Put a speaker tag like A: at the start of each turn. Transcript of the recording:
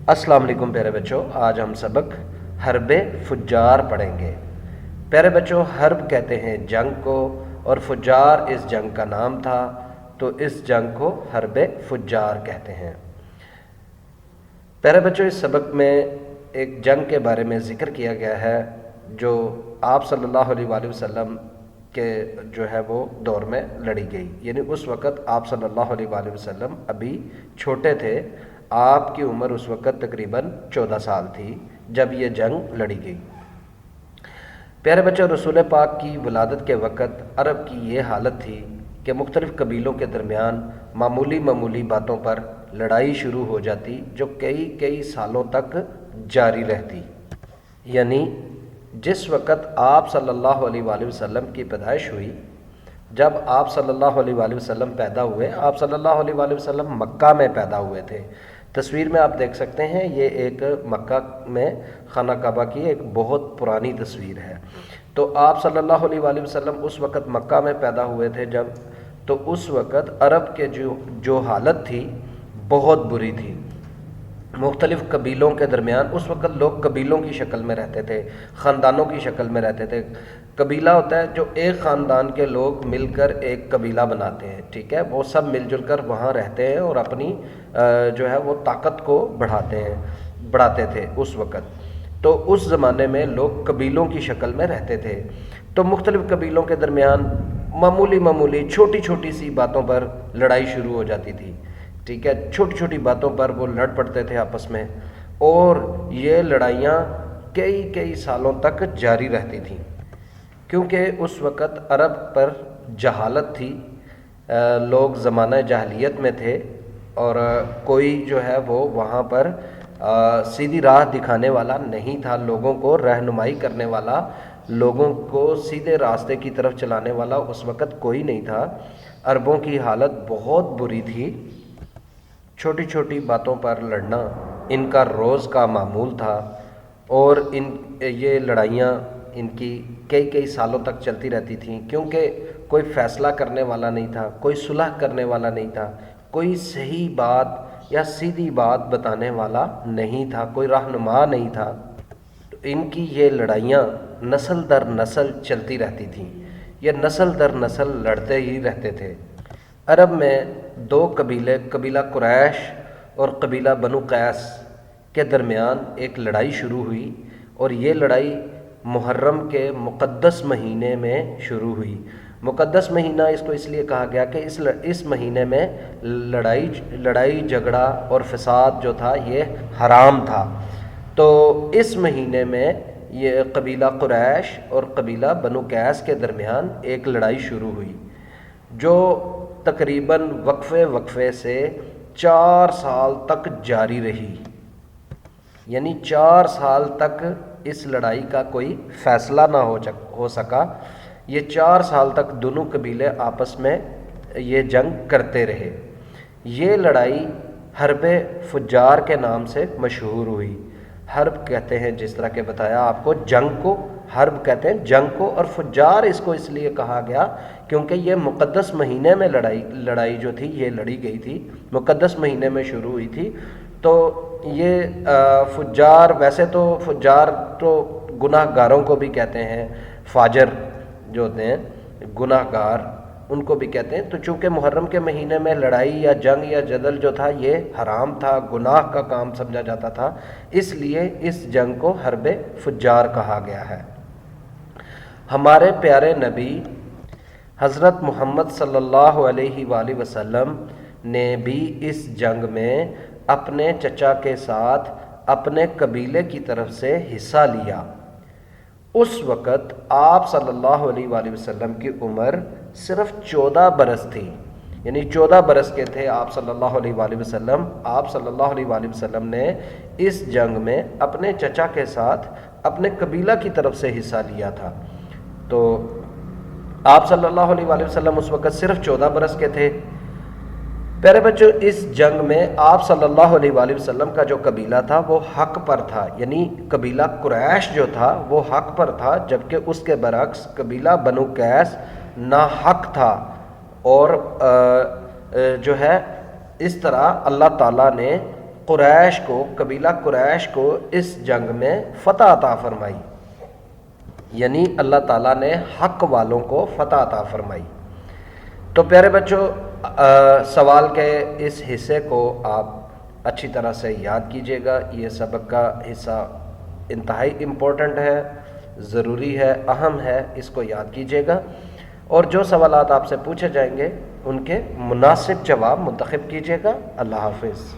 A: السلام علیکم پیارے بچوں، آج ہم سبق حرب فجار پڑھیں گے۔ پیارے بچوں، حرب کہتے ہیں جنگ کو، اور فجار اس جنگ کا نام تھا، تو اس جنگ کو حرب فجار کہتے ہیں۔ پیارے بچوں، اس سبق میں ایک جنگ کے بارے میں ذکر کیا گیا ہے جو آپ صلی اللہ علیہ وآلہ وسلم کے جو ہے وہ دور میں لڑی گئی، یعنی اس وقت آپ صلی اللہ علیہ وآلہ وسلم ابھی چھوٹے تھے۔ آپ کی عمر اس وقت تقریباً 14 سال تھی جب یہ جنگ لڑی گئی۔ پیارے بچوں، رسول پاک کی ولادت کے وقت عرب کی یہ حالت تھی کہ مختلف قبیلوں کے درمیان معمولی باتوں پر لڑائی شروع ہو جاتی جو کئی سالوں تک جاری رہتی۔ یعنی جس وقت آپ صلی اللہ علیہ وآلہ وسلم کی پیدائش ہوئی، جب آپ صلی اللہ علیہ وآلہ وسلم پیدا ہوئے، آپ صلی اللہ علیہ وآلہ وسلم مکہ میں پیدا ہوئے تھے۔ تصویر میں آپ دیکھ سکتے ہیں، یہ ایک مکہ میں خانہ کعبہ کی ایک بہت پرانی تصویر ہے۔ تو آپ صلی اللہ علیہ وآلہ وسلم اس وقت مکہ میں پیدا ہوئے تھے جب، تو اس وقت عرب کے جو حالت تھی بہت بری تھی۔ مختلف قبیلوں کے درمیان اس وقت لوگ قبیلوں کی شکل میں رہتے تھے، خاندانوں کی شکل میں رہتے تھے۔ قبیلہ ہوتا ہے جو ایک خاندان کے لوگ مل کر ایک قبیلہ بناتے ہیں، ٹھیک ہے، وہ سب مل جل کر وہاں رہتے ہیں اور اپنی جو ہے وہ طاقت کو بڑھاتے تھے اس وقت۔ تو اس زمانے میں لوگ قبیلوں کی شکل میں رہتے تھے، تو مختلف قبیلوں کے درمیان معمولی چھوٹی سی باتوں پر لڑائی شروع ہو جاتی تھی، ٹھیک ہے، چھوٹی باتوں پر وہ لڑ پڑتے تھے آپس میں، اور یہ لڑائیاں کئی سالوں تک جاری رہتی تھیں، کیونکہ اس وقت عرب پر جہالت تھی، لوگ زمانہ جاہلیت میں تھے، اور کوئی جو ہے وہ وہاں پر سیدھی راہ دکھانے والا نہیں تھا، لوگوں کو رہنمائی کرنے والا، لوگوں کو سیدھے راستے کی طرف چلانے والا اس وقت کوئی نہیں تھا۔ عربوں کی حالت بہت بری تھی، چھوٹی باتوں پر لڑنا ان کا روز کا معمول تھا، اور یہ لڑائیاں ان کی کئی سالوں تک چلتی رہتی تھیں، کیونکہ کوئی فیصلہ کرنے والا نہیں تھا، کوئی صلح کرنے والا نہیں تھا، کوئی صحیح بات یا سیدھی بات بتانے والا نہیں تھا، کوئی رہنما نہیں تھا۔ ان کی یہ لڑائیاں نسل در نسل چلتی رہتی تھیں، یہ نسل در نسل لڑتے ہی رہتے تھے۔ عرب میں دو قبیلے، قبیلہ قریش اور قبیلہ بنو قیس کے درمیان ایک لڑائی شروع ہوئی، اور یہ لڑائی محرم کے مقدس مہینے میں شروع ہوئی۔ مقدس مہینہ اس کو اس لیے کہا گیا کہ اس مہینے میں لڑائی جھگڑا اور فساد جو تھا یہ حرام تھا۔ تو اس مہینے میں یہ قبیلہ قریش اور قبیلہ بنو قیس کے درمیان ایک لڑائی شروع ہوئی، جو تقریباً وقفے سے 4 سال تک جاری رہی، یعنی 4 سال تک اس لڑائی کا کوئی فیصلہ نہ ہو سکا۔ یہ 4 سال تک دونوں قبیلے آپس میں یہ جنگ کرتے رہے۔ یہ لڑائی حرب فجار کے نام سے مشہور ہوئی۔ حرب کہتے ہیں، جس طرح کہ بتایا آپ کو، جنگ کو حرب کہتے ہیں، جنگ کو، اور فجار اس کو اس لیے کہا گیا کیونکہ یہ مقدس مہینے میں لڑائی جو تھی یہ لڑی گئی تھی، مقدس مہینے میں شروع ہوئی تھی۔ تو یہ فجار، ویسے تو فجار تو گناہ گاروں کو بھی کہتے ہیں، فاجر جو ہوتے ہیں گناہ گار ان کو بھی کہتے ہیں۔ تو چونکہ محرم کے مہینے میں لڑائی یا جنگ یا جدل جو تھا یہ حرام تھا، گناہ کا کام سمجھا جاتا تھا، اس لیے اس جنگ کو حرب فجار کہا گیا ہے۔ ہمارے پیارے نبی حضرت محمد صلی اللہ علیہ وآلہ وسلم نے بھی اس جنگ میں اپنے چچا کے ساتھ اپنے قبیلے کی طرف سے حصہ لیا۔ اس وقت آپ صلی اللہ علیہ وآلہ وسلم کی عمر صرف 14 برس تھی، یعنی 14 برس کے تھے آپ صلی اللہ علیہ وآلہ وسلم۔ آپ صلی اللہ علیہ وآلہ وسلم نے اس جنگ میں اپنے چچا کے ساتھ اپنے قبیلہ کی طرف سے حصہ لیا تھا۔ تو آپ صلی اللہ علیہ وآلہ وسلم اس وقت صرف 14 برس کے تھے۔ پیارے بچوں، اس جنگ میں آپ صلی اللہ علیہ وآلہ وسلم کا جو قبیلہ تھا وہ حق پر تھا، یعنی قبیلہ قریش جو تھا وہ حق پر تھا، جبکہ اس کے برعکس قبیلہ بنو قیس ناحق تھا۔ اور جو ہے اس طرح اللہ تعالیٰ نے قریش کو، قبیلہ قریش کو اس جنگ میں فتح عطا فرمائی، یعنی اللہ تعالیٰ نے حق والوں کو فتح عطا فرمائی۔ تو پیارے بچوں، سوال کے اس حصے کو آپ اچھی طرح سے یاد کیجیے گا۔ یہ سبق کا حصہ انتہائی امپورٹنٹ ہے، ضروری ہے، اہم ہے، اس کو یاد کیجیے گا، اور جو سوالات آپ سے پوچھے جائیں گے ان کے مناسب جواب منتخب کیجیے گا۔ اللہ حافظ۔